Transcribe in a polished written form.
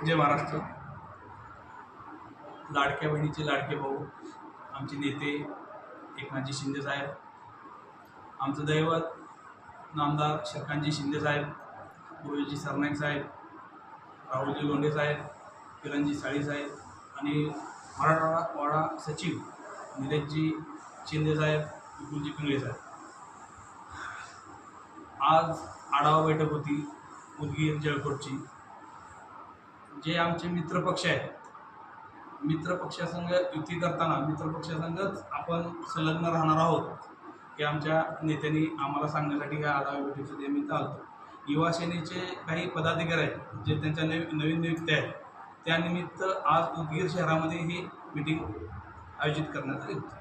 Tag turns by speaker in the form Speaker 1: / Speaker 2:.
Speaker 1: जय महाराष्ट्र. लाडक्या बहिणीचे लाडके भाऊ, आमचे नेते एकनाथजी शिंदे साहेब, आमचं दैवत नामदार शकांजी शिंदे साहेब, गुरुजी सरनाईक साहेब, राहुलजी लोंढे साहेब, किरणजी साळी साहेब आणि मराठवाडा सचिव निलेशजी शिंदे साहेब, विपुलजी पिंगळे साहेब. आज आढावा बैठक होती उदगीर जळकोटची. जे आमचे मित्रपक्ष आहेत, मित्रपक्षासंग युती करताना मित्रपक्षासंगच आपण संलग्न राहणार आहोत हे आमच्या नेत्यांनी आम्हाला सांगण्यासाठी या आढावा बैठकीच्या निमित्त आलो. युवा सेनेचे काही पदाधिकारी आहेत जे त्यांच्या नवीन नियुक्त्या आहेत, त्यानिमित्त आज उदगीर शहरामध्ये ही मीटिंग आयोजित करण्यात आली होती.